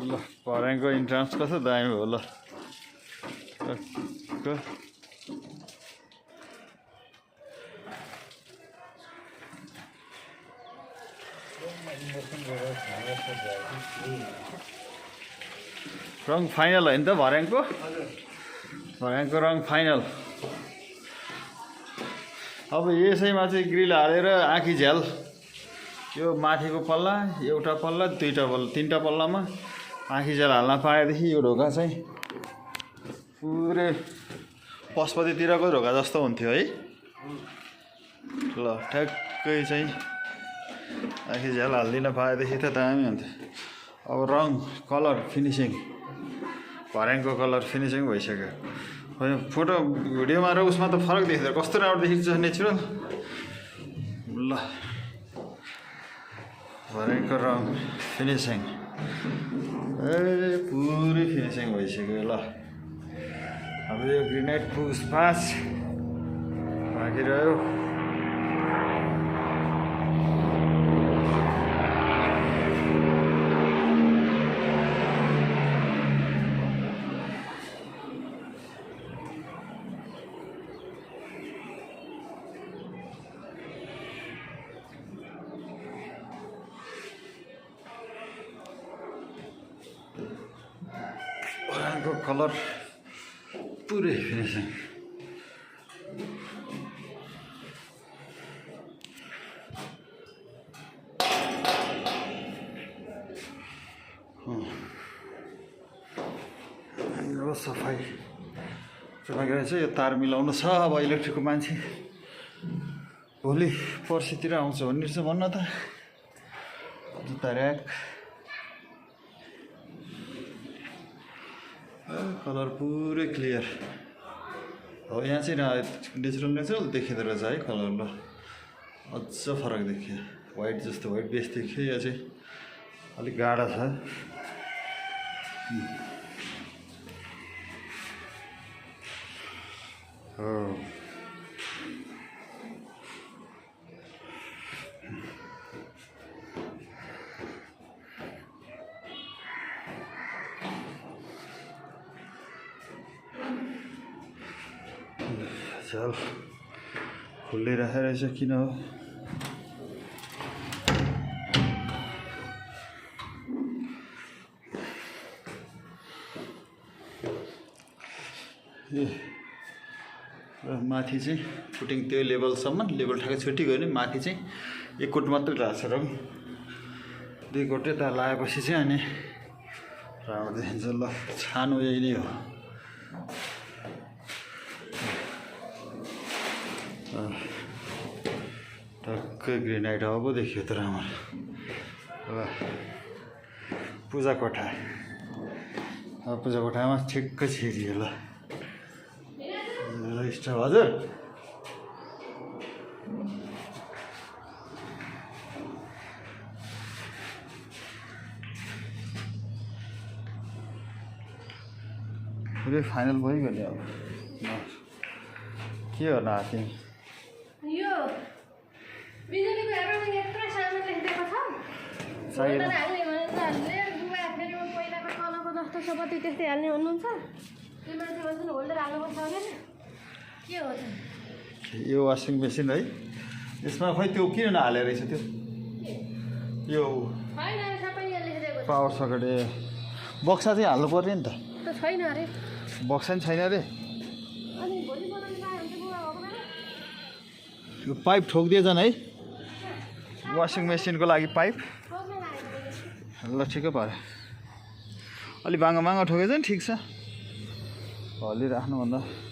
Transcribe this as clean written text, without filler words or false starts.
ल भर्याङको इन्ट्रान्स कस्तो दामी हो ल रङ फाइनल होइन त भर्याङको रङ फाइनल अब यसैमा चाहिँ ग्रिल हालेर आँखी झ्याल यो माथिको पल्ला एउटा पल्ला दुईटा पल्ला तीनटा पल्लामा आँखी झ्याल हाल्न पाएदेखि यो ढोका चाहिँ पुरै पशुपतितिरको ढोका जस्तो हुन्थ्यो है ल ठ्याक्कै चाहिँ आँखी झ्याल हालिदिन पाएदेखि त दामी हुन्थ्यो अब रङ कलर फिनिसिङ भर्याङको कलर फिनिसिङ भइसक्यो फोटो भिडियोमा र उसमा त फरक देख्दैन कस्तो राम्रो देखिन्छ नेचुरल ल भर्याङको रङ फिनिसिङ पुरै फिनिसिङ भइसक्यो ल अब यो ग्रेनाइट पुसपास बाँकी रह्यो भर्याङको कलर पुरै फिनिसिङ सफाइ चाहिँ यो तार मिलाउनु छ अब इलेक्ट्रिकको मान्छे भोलि पर्सितिर आउँछ भन्ने चाहिँ भन्न त जुत्ता ऱ्याक कलर पुरै क्लियर हो यहाँ चाहिँ नेचुरल देखिँदो रहेछ है कलर ल अझ फरक देखियो वाइट जस्तो वाइट बेस देखियो यहाँ चाहिँ अलिक गाढा छ हो चल खुल्लै राखेर रहेछ किन हो माथि चाहिँ फुटिङ त्यो लेभलसम्म लेभल ठ्याक्कै छुट्टी गयो भने माथि चाहिँ एक कोट मात्रै लाग्छ र दुई कोटै त लगाएपछि चाहिँ अनि राम्रो देखिन्छ ल छानो यही नै हो टक्कै ग्रेनाइट अब देखियो त राम्रो ल पूजा कोठा अब पूजा कोठामा ठिक्कै छिरियो ल स्टोभ हजुर पुरै फाइनल भइगयो नि अब के हो नाति यो बिजुलीको एरोमा यत्रो सानो लेखिदिएको छ हाल्ने भने त हाल्ने बुबा फेरि पहिलाको तलको जस्तो सबैति त्यस्तै हाल्ने भन्नुहुन्छ त्यो मान्छे भन्छ नि होल्डर हाल्नुपर्छ होला नि के हो त यो वासिङ मेसिन है यसमा खै त्यो किन नहालेर रहेछ त्यो यो छैन सबै यहाँ लेखिदिएको छ पावर सकेट बक्सा चाहिँ हाल्नु पर्ने नि त छैन अरे बक्सा नि छैन अरे अनि भोलि बनाउनु पाए हुन्छ बुबा भएको यो पाइप ठोकिदिएछन् है वासिङ मेसिनको लागि पाइप ल ठिकै भयो अलि बाङ्गो ठोकेछ नि ठिक छ हल्ली राख्नुभन्दा